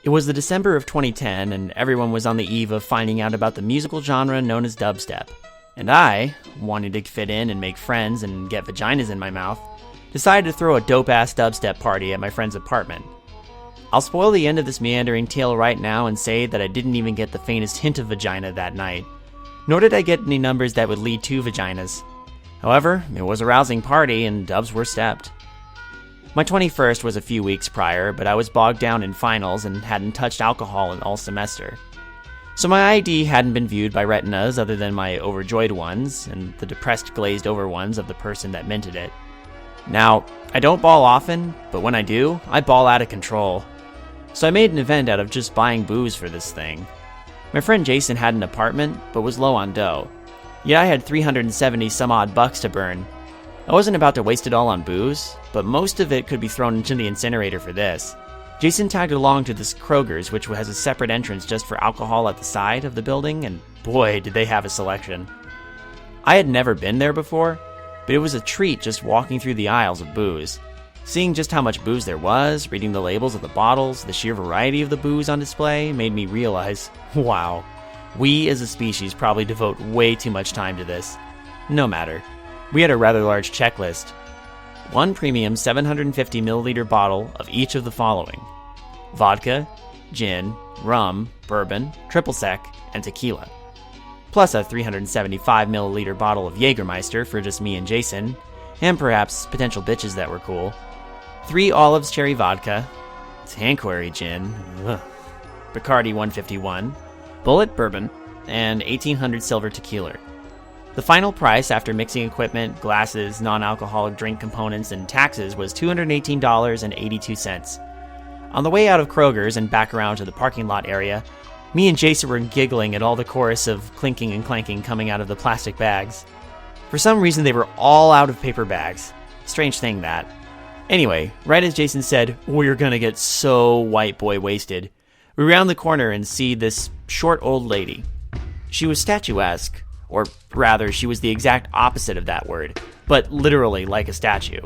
It was the December of 2010, and everyone was on the eve of finding out about the musical genre known as dubstep. And I, wanting to fit in and make friends and get vaginas in my mouth, decided to throw a dope-ass dubstep party at my friend's apartment. I'll spoil the end of this meandering tale right now and say that I didn't even get the faintest hint of vagina that night, nor did I get any numbers that would lead to vaginas. However, it was a rousing party and dubs were stepped. My 21st was a few weeks prior, but I was bogged down in finals and hadn't touched alcohol in all semester. So my ID hadn't been viewed by retinas other than my overjoyed ones and the depressed glazed over ones of the person that minted it. Now, I don't ball often, but when I do, I ball out of control. So I made an event out of just buying booze for this thing. My friend Jason had an apartment, but was low on dough. Yet I had 370 some odd bucks to burn. I wasn't about to waste it all on booze, but most of it could be thrown into the incinerator for this. Jason tagged along to this Kroger's, which has a separate entrance just for alcohol at the side of the building, and boy, did they have a selection. I had never been there before, but it was a treat just walking through the aisles of booze. Seeing just how much booze there was, reading the labels of the bottles, the sheer variety of the booze on display made me realize, wow, we as a species probably devote way too much time to this. No matter. We had a rather large checklist. One premium 750 milliliter bottle of each of the following: vodka, gin, rum, bourbon, triple sec, and tequila. Plus a 375 milliliter bottle of Jägermeister for just me and Jason, and perhaps potential bitches that were cool. 3 olives cherry vodka, Tanqueray gin, Bacardi 151, Bullet bourbon, and 1800 silver tequila. The final price after mixing equipment, glasses, non-alcoholic drink components, and taxes was $218.82. On the way out of Kroger's and back around to the parking lot area, me and Jason were giggling at all the chorus of clinking and clanking coming out of the plastic bags. For some reason, they were all out of paper bags. Strange thing, that. Anyway, right as Jason said, "We're gonna get so white boy wasted," we round the corner and see this short old lady. She was statuesque, or rather, she was the exact opposite of that word, but literally like a statue.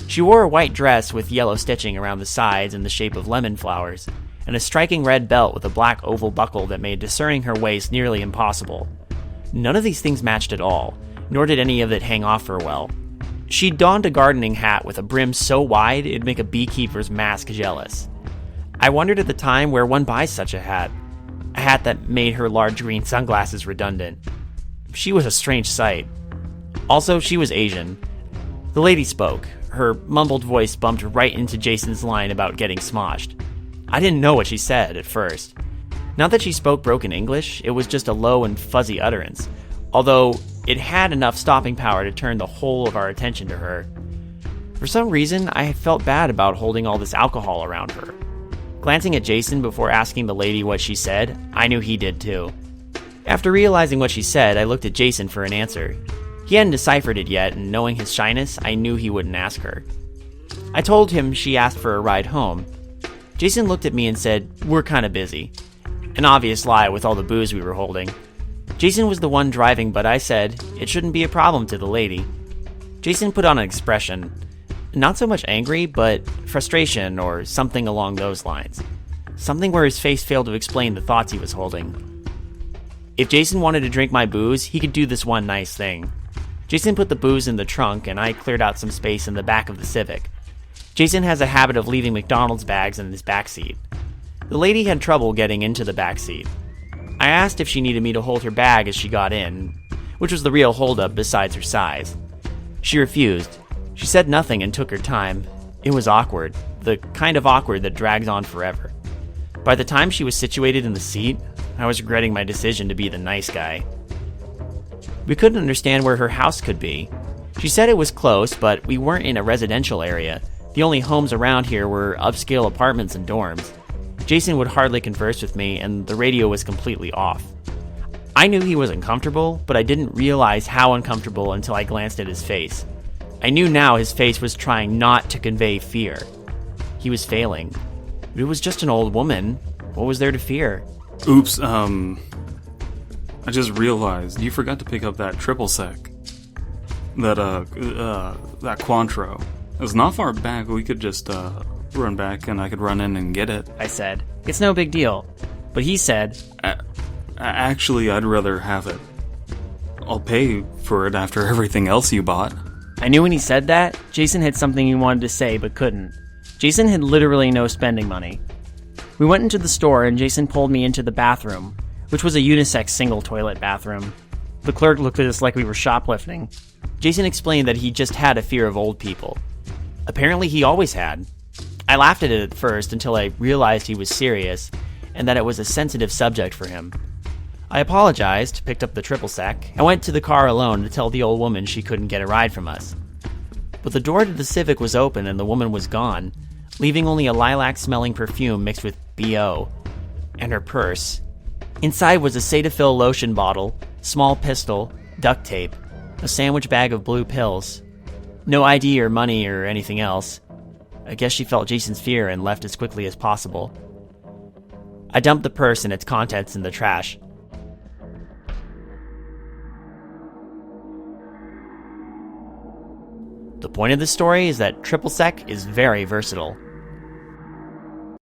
She wore a white dress with yellow stitching around the sides in the shape of lemon flowers, and a striking red belt with a black oval buckle that made discerning her waist nearly impossible. None of these things matched at all, nor did any of it hang off her well. She donned a gardening hat with a brim so wide it'd make a beekeeper's mask jealous. I wondered at the time where one buys such a hat that made her large green sunglasses redundant. She was a strange sight. Also, she was Asian. The lady spoke. Her mumbled voice bumped right into Jason's line about getting smoshed. I didn't know what she said at first. Not that she spoke broken English, it was just a low and fuzzy utterance, although it had enough stopping power to turn the whole of our attention to her. For some reason, I felt bad about holding all this alcohol around her. Glancing at Jason before asking the lady what she said, I knew he did too. After realizing what she said, I looked at Jason for an answer. He hadn't deciphered it yet, and knowing his shyness, I knew he wouldn't ask her. I told him she asked for a ride home. Jason looked at me and said, "We're kinda busy." An obvious lie with all the booze we were holding. Jason was the one driving, but I said, it shouldn't be a problem to the lady. Jason put on an expression. Not so much angry, but frustration or something along those lines. Something where his face failed to explain the thoughts he was holding. If Jason wanted to drink my booze, he could do this one nice thing. Jason put the booze in the trunk, and I cleared out some space in the back of the Civic. Jason has a habit of leaving McDonald's bags in his backseat. The lady had trouble getting into the backseat. I asked if she needed me to hold her bag as she got in, which was the real holdup besides her size. She refused. She said nothing and took her time. It was awkward, the kind of awkward that drags on forever. By the time she was situated in the seat, I was regretting my decision to be the nice guy. We couldn't understand where her house could be. She said it was close, but we weren't in a residential area. The only homes around here were upscale apartments and dorms. Jason would hardly converse with me, and the radio was completely off. I knew he was uncomfortable, but I didn't realize how uncomfortable until I glanced at his face. I knew now his face was trying not to convey fear. He was failing. It was just an old woman. What was there to fear? Oops, I just realized you forgot to pick up that triple sec. That Cointreau. It's not far back, we could just, run back and I could run in and get it. I said. It's no big deal. But he said, Actually, I'd rather have it. I'll pay for it after everything else you bought. I knew when he said that, Jason had something he wanted to say but couldn't. Jason had literally no spending money. We went into the store and Jason pulled me into the bathroom, which was a unisex single toilet bathroom. The clerk looked at us like we were shoplifting. Jason explained that he just had a fear of old people. Apparently he always had. I laughed at it at first until I realized he was serious and that it was a sensitive subject for him. I apologized, picked up the triple sec, and went to the car alone to tell the old woman she couldn't get a ride from us. But the door to the Civic was open and the woman was gone, leaving only a lilac-smelling perfume mixed with B.O. and her purse. Inside was a Cetaphil lotion bottle, small pistol, duct tape, a sandwich bag of blue pills. No ID or money or anything else. I guess she felt Jason's fear and left as quickly as possible. I dumped the purse and its contents in the trash. The point of this story is that triple sec is very versatile.